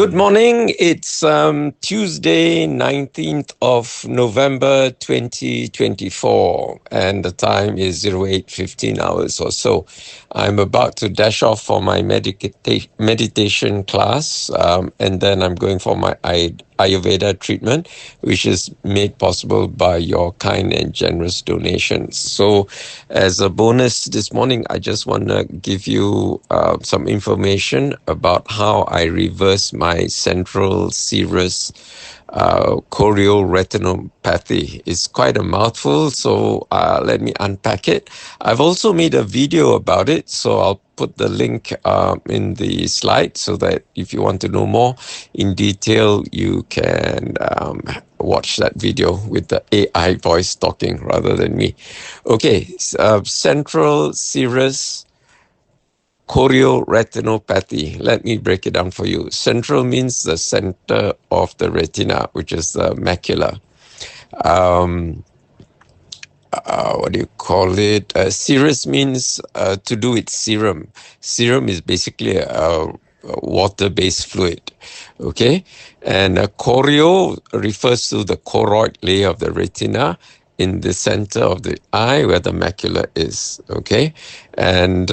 Good morning. It's Tuesday, 19th of November 2024, and the time is 08:15 hours or so. I'm about to dash off for my meditation class, and then I'm going for my Ayurveda treatment, which is made possible by your kind and generous donations. So, as a bonus this morning, I just want to give you some information about how I reverse my central serous chorioretinopathy. It's quite a mouthful, so let me unpack it. I've also made a video about it, so I'll put the link in the slide so that if you want to know more in detail, you can watch that video with the AI voice talking rather than me. Okay, central serous chorioretinopathy. Let me break it down for you. Central means the center of the retina, which is the macula. What do you call it? Serous means to do with serum. Serum is basically a water-based fluid. Okay, and choreo refers to the choroid layer of the retina in the center of the eye where the macula is. Okay, and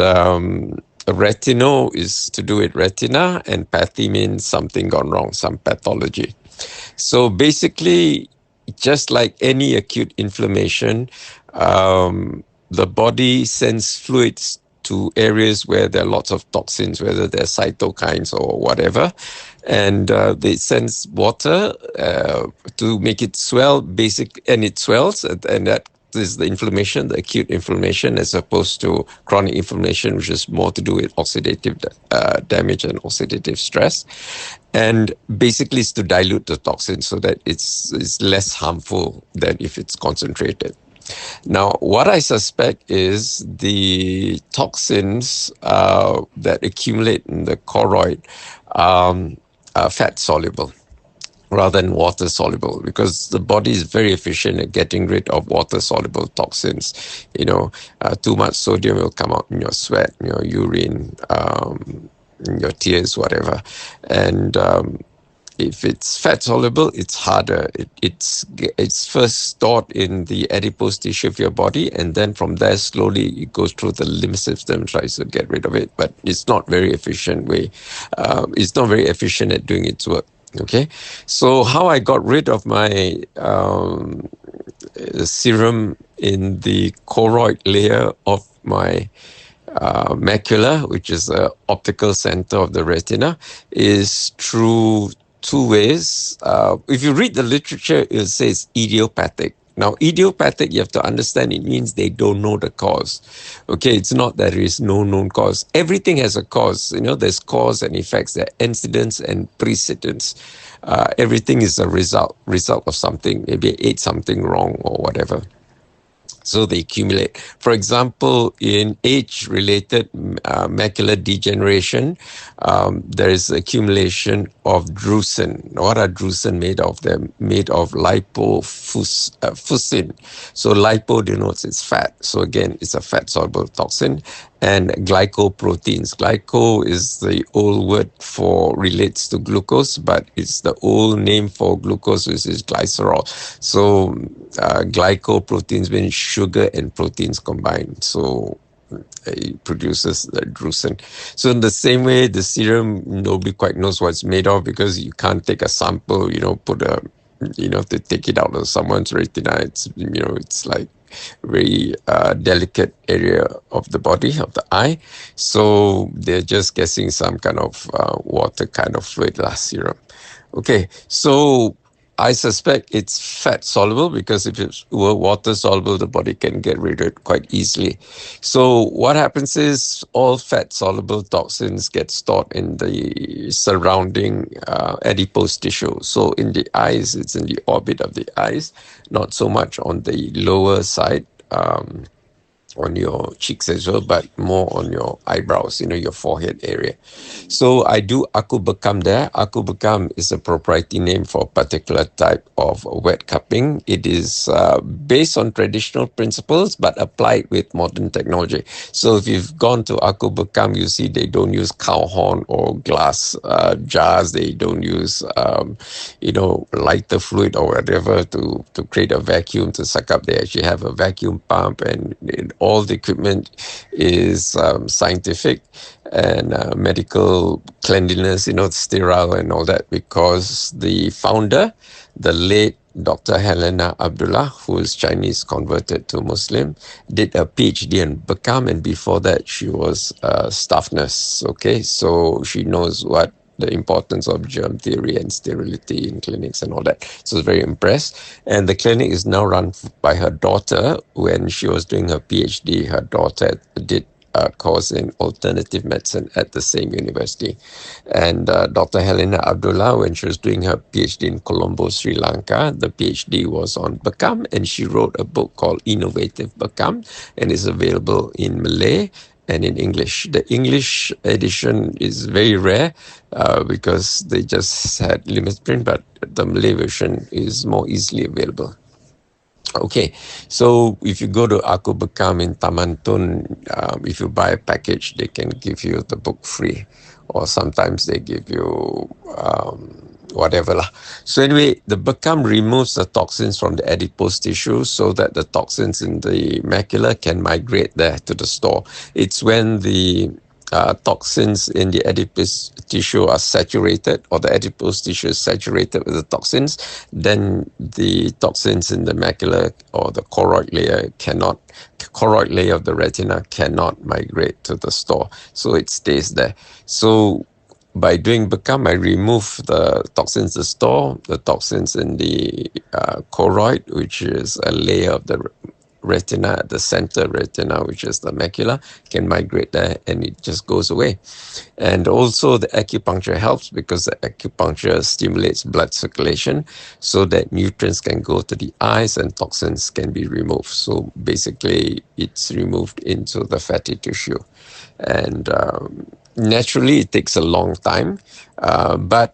retino is to do with retina, and pathy means something gone wrong, some pathology. So basically, just like any acute inflammation, the body sends fluids to areas where there are lots of toxins, whether they're cytokines or whatever, and they sends water to make it swell, and it swells, and that is the inflammation, the acute inflammation, as opposed to chronic inflammation, which is more to do with oxidative damage and oxidative stress. And basically it's to dilute the toxin so that it's less harmful than if it's concentrated. Now, what I suspect is the toxins that accumulate in the choroid are fat soluble rather than water soluble, because the body is very efficient at getting rid of water soluble toxins. Too much sodium will come out in your sweat, in your urine, in your tears, whatever. And if it's fat soluble, it's harder. It's first stored in the adipose tissue of your body, and then from there slowly it goes through the lymph system, tries to get rid of it. But it's not very efficient way. It's not very efficient at doing its work. Okay, so how I got rid of my serum in the choroid layer of my macula, which is the optical center of the retina, is through two ways. If you read the literature, it says idiopathic. Now, idiopathic, you have to understand, it means they don't know the cause. Okay, it's not that there is no known cause. Everything has a cause. There's cause and effects, there are incidents and precedents. Everything is a result of something. Maybe I ate something wrong or whatever. So they accumulate. For example, in age-related macular degeneration, there is accumulation of drusen. What are drusen made of? They're made of lipofusin. So lipo denotes it's fat. So again, it's a fat-soluble toxin. And glycoproteins. Glyco is the old word relates to glucose, but it's the old name for glucose, which is glycerol. So glycoproteins means sugar and proteins combined. So it produces the drusen. So in the same way, the serum, nobody quite knows what it's made of, because you can't take a sample, to take it out of someone's retina. It's like very delicate area of the body, of the eye. So they're just guessing some kind of water kind of fluid serum. Okay, so I suspect it's fat soluble, because if it were water soluble, the body can get rid of it quite easily. So what happens is all fat soluble toxins get stored in the surrounding adipose tissue. So in the eyes, it's in the orbit of the eyes, not so much on the lower side. on your cheeks as well, but more on your eyebrows, your forehead area. So I do Aku Bekam there. Aku Bekam is a proprietary name for a particular type of wet cupping. It is based on traditional principles but applied with modern technology. So if you've gone to Aku Bekam, you see they don't use cow horn or glass jars. They don't use, lighter fluid or whatever to create a vacuum to suck up. They actually have a vacuum pump, and all the equipment is scientific and medical cleanliness, sterile and all that, because the founder, the late Dr. Helena Abdullah, who is Chinese converted to Muslim, did a PhD in Bekam, and before that she was a staff nurse. Okay, so she knows what the importance of germ theory and sterility in clinics and all that. So I was very impressed. And the clinic is now run by her daughter. When she was doing her PhD, her daughter did a course in alternative medicine at the same university. And Dr. Helena Abdullah, when she was doing her PhD in Colombo, Sri Lanka, the PhD was on Bekam, and she wrote a book called Innovative Bekam, and is available in Malay and in English. The English edition is very rare because they just had limited print, but the Malay version is more easily available. Okay, so if you go to Aku Bekam in Taman Tun, if you buy a package, they can give you the book free, or sometimes they give you whatever lah. So anyway, the Bekam removes the toxins from the adipose tissue so that the toxins in the macula can migrate there to the store. It's when the toxins in the adipose tissue are saturated, or the adipose tissue is saturated with the toxins, then the toxins in the macula or the choroid layer of the retina cannot migrate to the store. So it stays there. So by doing Bekam, I remove the toxins in the store, the toxins in the choroid, which is a layer of the retina at the center retina, which is the macula, can migrate there, and it just goes away. And also the acupuncture helps because the acupuncture stimulates blood circulation so that nutrients can go to the eyes and toxins can be removed. So basically it's removed into the fatty tissue. And naturally it takes a long time, but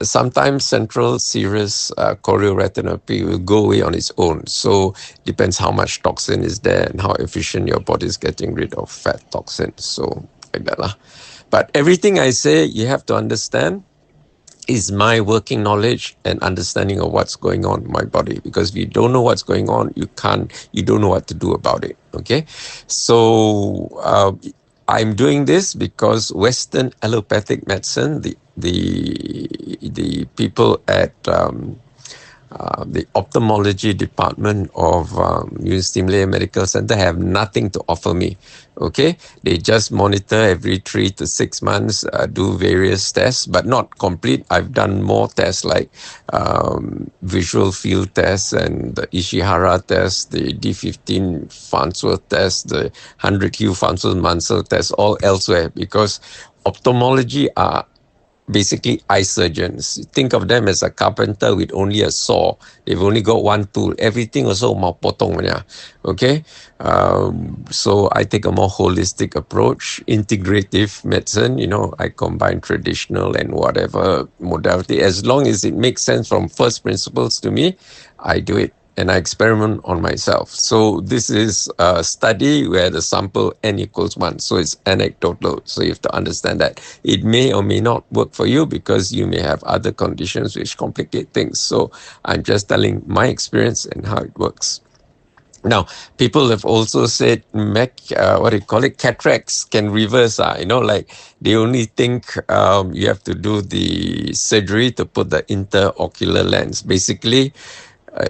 sometimes central serous chorioretinopathy will go away on its own. So depends how much toxin is there and how efficient your body is getting rid of fat toxins. So like that lah. But everything I say, you have to understand, is my working knowledge and understanding of what's going on in my body. Because if you don't know what's going on, you don't know what to do about it. Okay, so I'm doing this because Western allopathic medicine, the people at the ophthalmology department of University Medical Center have nothing to offer me. Okay, they just monitor every 3 to 6 months, do various tests, but not complete. I've done more tests like visual field tests and the Ishihara test, the D15 Farnsworth test, the 100 Hue Farnsworth Mansell test, all elsewhere, because ophthalmology are basically eye surgeons. Think of them as a carpenter with only a saw. They've only got one tool. Everything also mau potong punya. Okay, so I take a more holistic approach, integrative medicine. I combine traditional and whatever modality. As long as it makes sense from first principles to me, I do it. And I experiment on myself. So this is a study where the sample n equals 1. So it's anecdotal. So you have to understand that it may or may not work for you because you may have other conditions which complicate things. So I'm just telling my experience and how it works. Now, people have also said, cataracts can reverse. Like they only think you have to do the surgery to put the intraocular lens. Basically,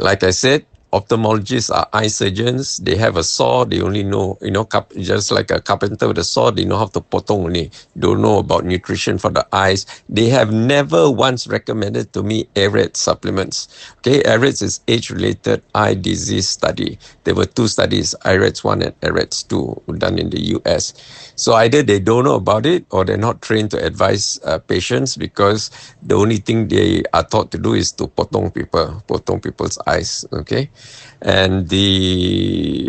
like I said, ophthalmologists are eye surgeons. They have a saw. They only know, just like a carpenter with a saw, they know how to potong only. Don't know about nutrition for the eyes. They have never once recommended to me AREDS supplements. Okay, AREDS is age-related eye disease study. There were 2 studies, AREDS 1 and AREDS 2, done in the US. So either they don't know about it or they're not trained to advise patients, because the only thing they are taught to do is to potong people's eyes. Okay, and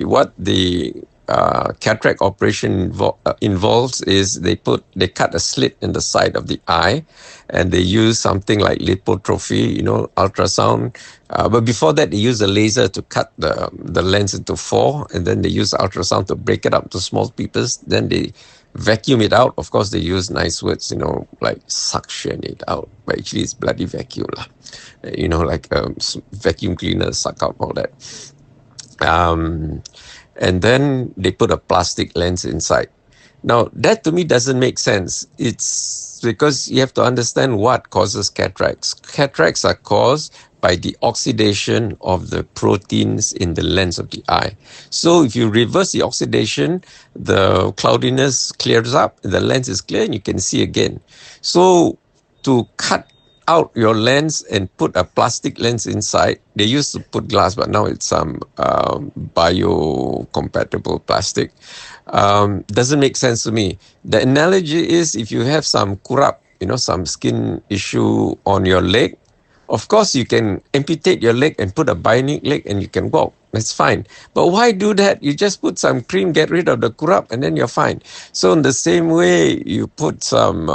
what the cataract operation involves is they cut a slit in the side of the eye, and they use something like lipotrophy, ultrasound. But before that, they use a laser to cut the lens into four, and then they use ultrasound to break it up to small pieces. Then they vacuum it out. Of course, they use nice words, like suction it out, but actually it's bloody vacuum lah. Like vacuum cleaner suck out all that. And then they put a plastic lens inside. Now, that to me doesn't make sense. It's because you have to understand what causes cataracts. Cataracts are caused by the oxidation of the proteins in the lens of the eye. So if you reverse the oxidation, the cloudiness clears up, the lens is clear, and you can see again. So to cut out your lens and put a plastic lens inside. They used to put glass, but now it's some biocompatible plastic. Doesn't make sense to me. The analogy is if you have some kurap, some skin issue on your leg, of course you can amputate your leg and put a bionic leg and you can walk. That's fine. But why do that? You just put some cream, get rid of the kurap, and then you're fine. So in the same way, you put some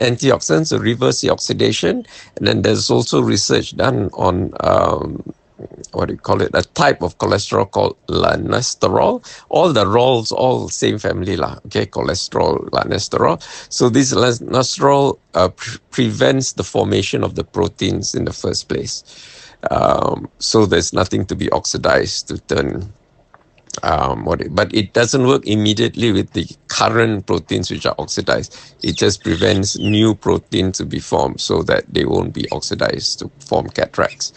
antioxidants to reverse the oxidation. And then there's also research done on a type of cholesterol called lanesterol. All the rols, all same family lah. Okay, cholesterol, lanesterol. So this lanesterol prevents the formation of the proteins in the first place. So there's nothing to be oxidized to turn. But it doesn't work immediately with the current proteins which are oxidized. It just prevents new proteins to be formed so that they won't be oxidized to form cataracts.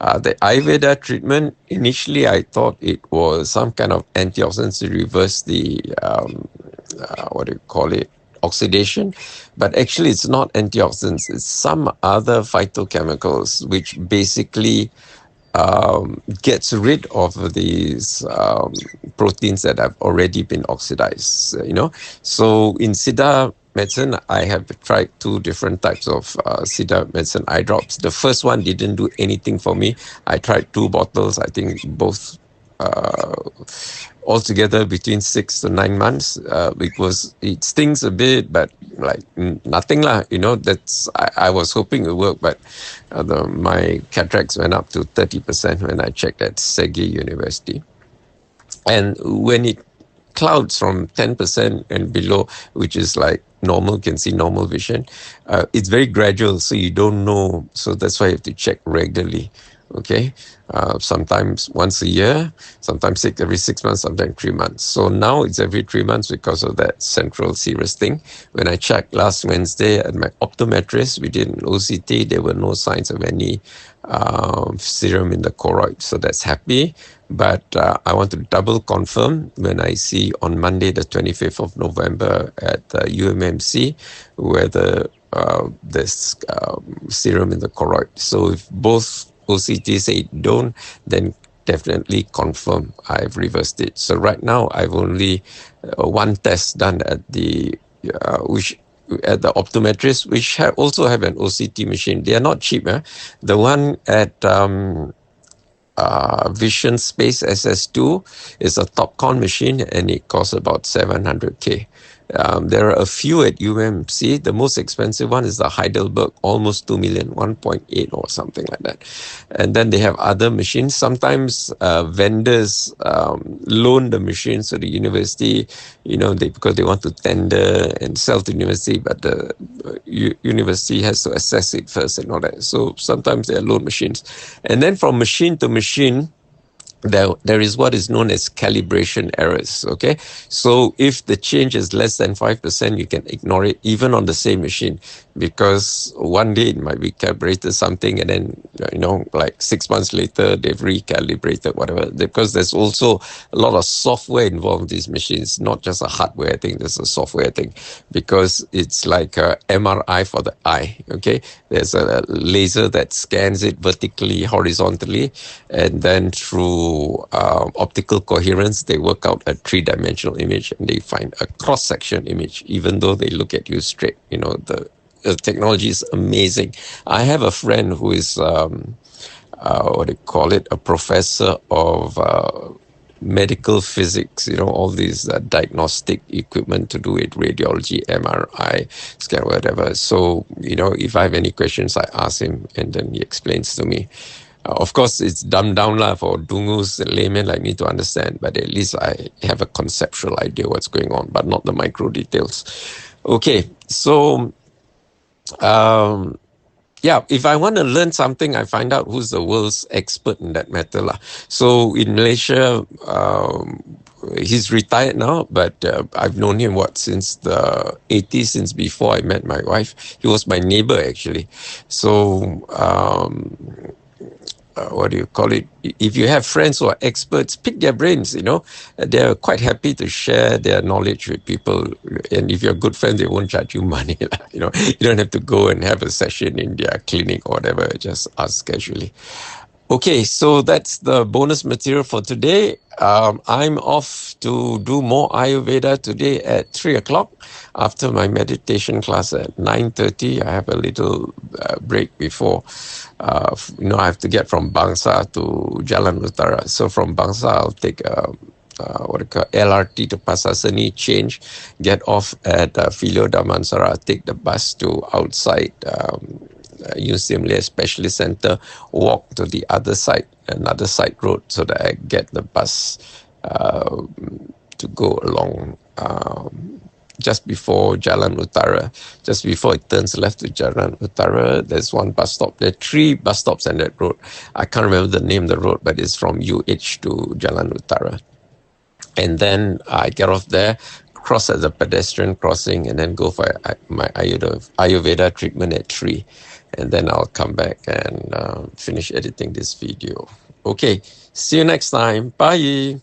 The Ayurveda treatment, initially I thought it was some kind of antioxidants to reverse the, oxidation. But actually it's not antioxidants, it's some other phytochemicals which basically gets rid of these proteins that have already been oxidized, So in Siddha medicine, I have tried two different types of Siddha medicine eye drops. The first one didn't do anything for me. I tried 2 bottles, I think both altogether between 6 to 9 months. It stings a bit, but like nothing lah. I was hoping it would work, but my cataracts went up to 30% when I checked at Segi University. And when it clouds from 10% and below, which is like normal, can see normal vision, it's very gradual, so you don't know. So that's why you have to check regularly. Okay, sometimes once a year, sometimes every 6 months, sometimes 3 months. So now it's every 3 months because of that central serous thing. When I checked last Wednesday at my optometrist, we did an OCT, there were no signs of any serum in the choroid, so that's happy. But I want to double confirm when I see on Monday, the 25th of November at UMMC, whether there's serum in the choroid. So if both OCT say don't, then definitely confirm I've reversed it. So right now I've only one test done at the optometrist, which also have an OCT machine. They are not cheap. The one at Vision Space SS2 is a Topcon machine, and it costs about 700K. There are a few at UMC. The most expensive one is the Heidelberg, almost 2 million, 1.8 or something like that. And then they have other machines. Sometimes vendors loan the machines to the university, because they want to tender and sell to the university, but the university has to assess it first and all that. So sometimes they are loan machines. And then from machine to machine, there is what is known as calibration errors. Okay, so if the change is less than 5%, you can ignore it even on the same machine, because one day it might be calibrated something, and then like 6 months later they've recalibrated whatever, because there's also a lot of software involved in these machines, not just a hardware thing. There's a software thing, because it's like a MRI for the eye. Okay, there's a laser that scans it vertically, horizontally, and then through optical coherence, they work out a 3-dimensional image, and they find a cross-section image, even though they look at you straight. The technology is amazing. I have a friend who is, a professor of medical physics, all these diagnostic equipment to do it, radiology, MRI, scan, whatever. So, if I have any questions, I ask him and then he explains to me. Of course, it's dumbed down for dungus, laymen like me to understand, but at least I have a conceptual idea what's going on, but not the micro details. Okay, so yeah, if I want to learn something, I find out who's the world's expert in that matter. So in Malaysia, he's retired now, but I've known him, since the 80s, since before I met my wife. He was my neighbor, actually. So what do you call it? If you have friends who are experts, pick their brains, They're quite happy to share their knowledge with people. And if you're a good friend, they won't charge you money. You don't have to go and have a session in their clinic or whatever. Just ask casually. Okay, so that's the bonus material for today. I'm off to do more Ayurveda today at 3 o'clock after my meditation class at 9:30. I have a little break before. I have to get from Bangsa to Jalan Utara. So from Bangsa, I'll take LRT to Pasar Seni, change, get off at Filio Damansara, take the bus to outside UCM Specialist Center, walk to the other side, another side road, so that I get the bus to go along just before Jalan Utara. Just before it turns left to Jalan Utara, there's one bus stop. There are 3 bus stops on that road. I can't remember the name of the road, but it's from UH to Jalan Utara. And then I get off there, cross at the pedestrian crossing, and then go for my Ayurveda treatment at 3. And then I'll come back and finish editing this video. Okay, see you next time. Bye.